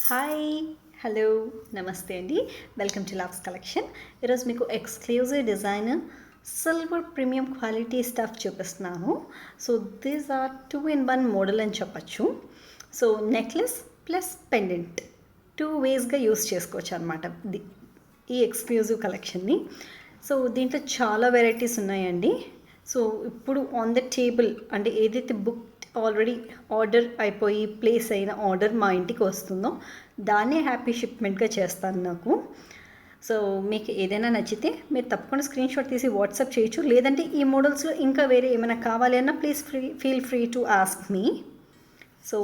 Hi hello namaste అండి. Welcome to loves collection. ఈరోజు మీకు exclusive design silver premium quality stuff చూపిస్తున్నాను. So these are 2-in-1 model అని చెప్పచ్చు. సో నెక్లెస్ ప్లస్ పెండెంట్ 2 వేస్గా యూస్ చేసుకోవచ్చు అనమాట ఈ ఎక్స్క్లూజివ్ కలెక్షన్ని. సో దీంట్లో చాలా వెరైటీస్ ఉన్నాయండి. సో ఇప్పుడు ఆన్ ద టేబుల్ అంటే ఏదైతే బుక్ ఆల్రెడీ ఆర్డర్ అయిపోయి ప్లేస్ అయిన ఆర్డర్ మా ఇంటికి వస్తుందో దాన్నే హ్యాపీ షిప్మెంట్గా చేస్తాను నాకు. సో మీకు ఏదైనా నచ్చితే మీరు తప్పకుండా స్క్రీన్ షాట్ తీసి వాట్సాప్ చేయొచ్చు. లేదంటే ఈ మోడల్స్లో ఇంకా వేరే ఏమైనా కావాలి అన్నా please feel free to ask me. So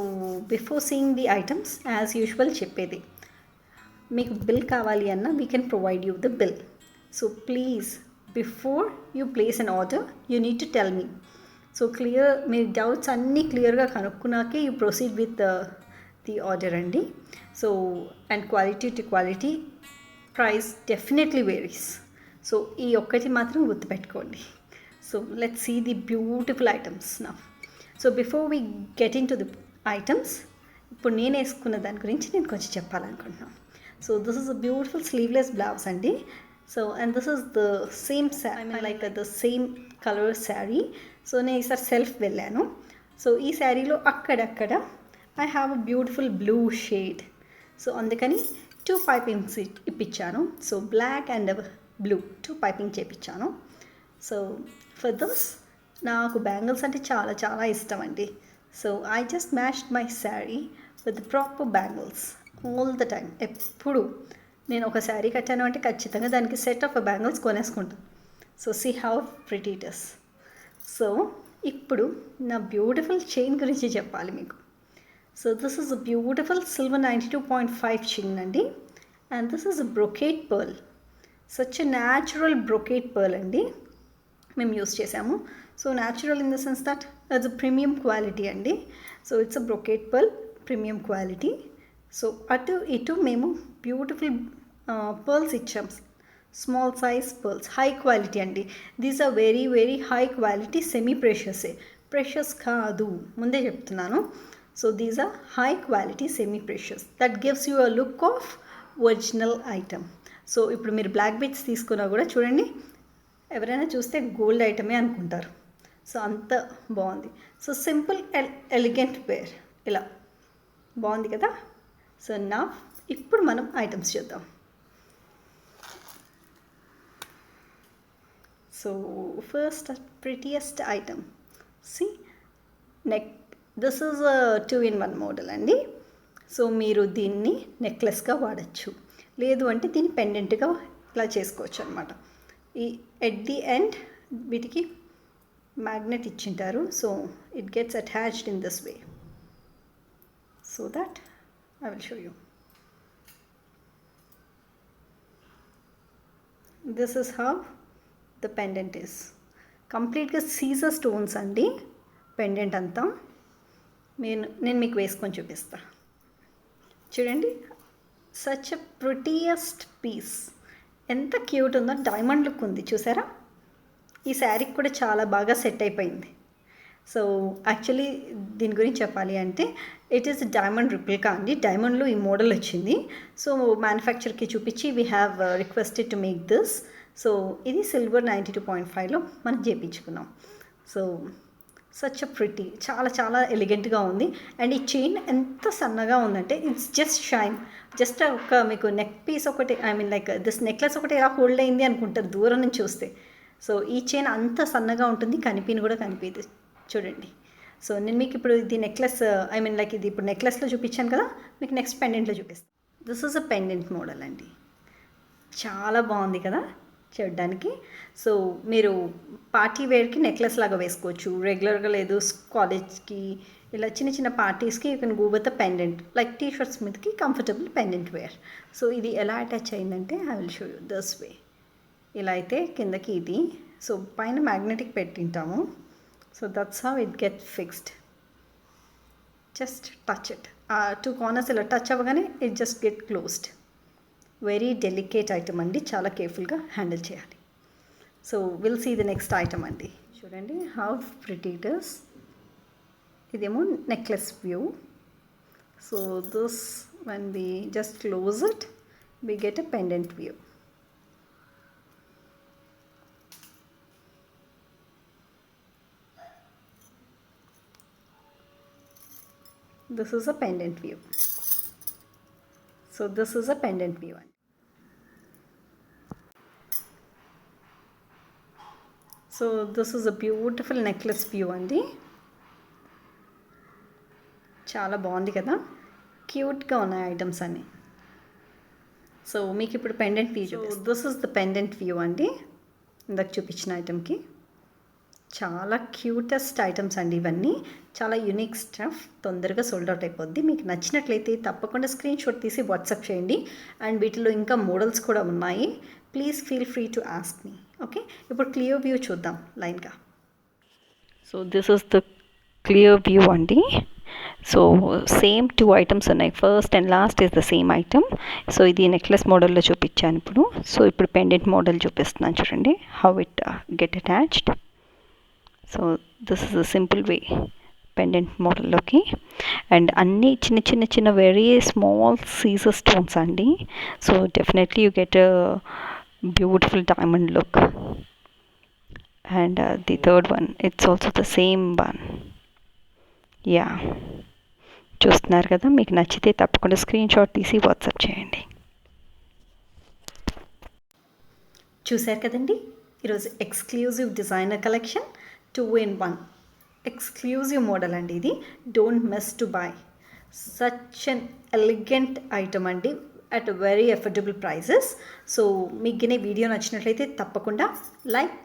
before seeing the items as usual చెప్పేది, మీకు బిల్ కావాలి అన్నా we can provide you the bill. So please before you place an order you need to tell me. So మీ doubts అన్నీ క్లియర్గా కనుక్కున్నాకే you proceed with the order అండి. So and quality to quality price definitely varies. So ఈ ఒక్కటి మాత్రం గుర్తుపెట్టుకోండి. So let's see the beautiful items now. So before we get into the items, ఇప్పుడు నేను వేసుకున్న దాని గురించి నేను కొంచెం చెప్పాలనుకుంటున్నాను. So this is a beautiful sleeveless blouse అండి. So and this is the same the same colour sari. సో నేను ఈసారి సెల్ఫ్ వెళ్ళాను. సో ఈ శారీలో అక్కడక్కడ I have a beautiful blue shade. So అందుకని 2 పైపింగ్స్ ఇప్పించాను. So black and blue 2 piping చేయించాను. సో ఫర్ దిస్ నాకు బ్యాంగిల్స్ అంటే చాలా చాలా ఇష్టం అండి. So I just matched my sari with proper bangles all the time. ఎప్పుడు నేను ఒక శారీ కట్టాను అంటే ఖచ్చితంగా దానికి సెట్ ఆఫ్ బ్యాంగిల్స్ కొనేసుకుంటాను. So see how pretty it is. So ఇప్పుడు నా బ్యూటిఫుల్ చైన్ గురించి చెప్పాలి మీకు. So this is a beautiful silver 92.5 chain అండి. And this is a brocade pearl. Such a natural brocade pearl అండి మేము యూస్ చేసాము. So natural in the sense that it's a premium quality అండి. So it's a brocade pearl premium quality. So అటు ఇటు మేము beautiful pearls ఇచ్చాం, small size pearls, high quality అండి. These are very very high quality, semi ప్రెషియసే, precious కాదు, ముందే చెప్తున్నాను. So these are high quality semi precious that gives you a look of original item. So ఇప్పుడు మీరు black beads తీసుకున్నా కూడా చూడండి, ఎవరైనా చూస్తే గోల్డ్ ఐటమే అనుకుంటారు. సో అంత బాగుంది. సో సింపుల్ ఎలిగెంట్ వేర్ ఇలా బాగుంది కదా. సో నా ఇప్పుడు మనం ఐటమ్స్ చూద్దాం. So first prettiest item, see neck. This is a 2-in-1 model అండి. సో మీరు దీన్ని నెక్లెస్గా వాడచ్చు, లేదు అంటే దీన్ని పెండెంట్గా ఇలా చేసుకోవచ్చు అనమాట. ఈ ఎట్ ది ఎండ్ వీటికి మ్యాగ్నెట్ ఇచ్చింటారు. So it gets attached in this way. So that I will show you. This is how the pendant is. కంప్లీట్గా సీజర్ స్టోన్స్ అండి పెండెంట్ అంతా. నేను మీకు వేసుకొని చూపిస్తా, చూడండి. సచ్ ఎ ప్రిటియెస్ట్ పీస్, ఎంత క్యూట్ ఉందో, డైమండ్ లుక్ ఉంది చూసారా. ఈ శారీకి కూడా చాలా బాగా సెట్ అయిపోయింది. సో యాక్చువల్లీ దీని గురించి చెప్పాలి అంటే ఇట్ ఈస్ డైమండ్ రిప్లికా అండి. డైమండ్లో ఈ మోడల్ వచ్చింది. సో మ్యానుఫ్యాక్చర్కి చూపించి we have requested to make this. So ఇది సిల్వర్ 92.5లో మనం చేయించుకున్నాం. సో సచ్ అ ప్రిటీ, చాలా చాలా ఎలిగెంట్గా ఉంది. అండ్ ఈ చైన్ ఎంత సన్నగా ఉందంటే ఇట్స్ జస్ట్ షైన్. జస్ట్ ఒక మీకు నెక్ పీస్ ఒకటి, లైక్ దిస్ నెక్లెస్ ఒకటి ఎలా హోల్డ్ అయింది అనుకుంటారు దూరం నుంచి చూస్తే. సో ఈ చైన్ అంత సన్నగా ఉంటుంది, కూడా కనిపించదు చూడండి. సో నేను మీకు ఇప్పుడు ఇది నెక్లెస్ లైక్ ఇది ఇప్పుడు నెక్లెస్లో చూపించాను కదా, మీకు నెక్స్ట్ పెండెంట్లో చూపిస్తాను. This is a pendant model అండి. చాలా బాగుంది కదా చూడడానికి. సో మీరు పార్టీ వేర్కి నెక్లెస్ లాగా వేసుకోవచ్చు, రెగ్యులర్గా లేదు కాలేజ్కి ఇలా చిన్న చిన్న పార్టీస్కి you can go with a pendant like T shirts మీదకి కంఫర్టబుల్ పెండెంట్ వేర్. సో ఇది ఎలా అటాచ్ అయిందంటే I will show you this way. ఇలా అయితే కిందకి ఇది, సో పైన magnetic పెట్టింటాము. So that's how it gets fixed. Just touch it. 2 corners ఇలా టచ్ అవ్వగానే it just get closed. Very delicate item అండి, చాలా కేర్ఫుల్గా హ్యాండిల్ చేయాలి. So will see the next item అండి. చూడండి హౌ ప్రిటీ ఇట్ ఇస్. ఇదేమో necklace view. So this when we just close it, we get a pendant view. This is a pendant view. So this is a pendant view. So this is a beautiful necklace view అండి. చాలా బాగుంది కదా, క్యూట్గా ఉన్నాయి items అన్నీ. So మీకు ఇప్పుడు pendant view చూపిస్తాను. This is the pendant view అండి, ఇందాక చూపించిన ఐటమ్కి. చాలా క్యూటెస్ట్ ఐటమ్స్ అండి ఇవన్నీ, చాలా యూనిక్ స్టఫ్. తొందరగా సోల్డ్ అవుట్ అయిపోద్ది. మీకు నచ్చినట్లయితే తప్పకుండా స్క్రీన్ షాట్ తీసి వాట్సాప్ చేయండి. అండ్ వీటిలో ఇంకా మోడల్స్ కూడా ఉన్నాయి. Please feel free to ask me. Okay, ఇప్పుడు క్లియర్ వ్యూ చూద్దాం లైన్గా. So this is the clear view అండి. సో సేమ్ 2 ఐటమ్స్ ఉన్నాయి. First and last is the same item. So ఇది నెక్లెస్ మోడల్లో చూపించాను ఇప్పుడు. సో ఇప్పుడు పెండెంట్ మోడల్ చూపిస్తున్నాను చూడండి, how it get attached. So this is a simple way pendant మోడల్లోకి. అండ్ అన్నీ చిన్న చిన్న చిన్న వెరీ స్మాల్ సీజర్ స్టోన్స్ అండి. So definitely you get a beautiful diamond look. And the third one, it's also the same one. Yeah, చూస్తున్నారు కదా, మీకు నచ్చితే తప్పకుండా స్క్రీన్ షాట్ తీసి వాట్సాప్ చేయండి. చూశారు కదండి ఈరోజు exclusive designer collection 2-in-1 exclusive model అండి ఇది. Don't miss to buy such an elegant item అండి at very affordable prices. So మీకు గినే వీడియో నచ్చినట్లయితే తప్పకుండా లైక్,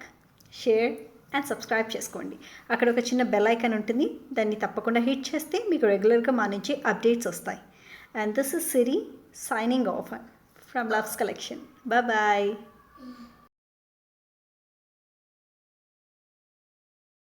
షేర్ అండ్ సబ్స్క్రైబ్ చేసుకోండి. అక్కడ ఒక చిన్న బెల్ ఐకాన్ ఉంటుంది, దాన్ని తప్పకుండా హిట్ చేస్తే మీకు రెగ్యులర్గా మా నుంచి అప్డేట్స్ వస్తాయి. And this is Siri signing off from loves collection. Bye.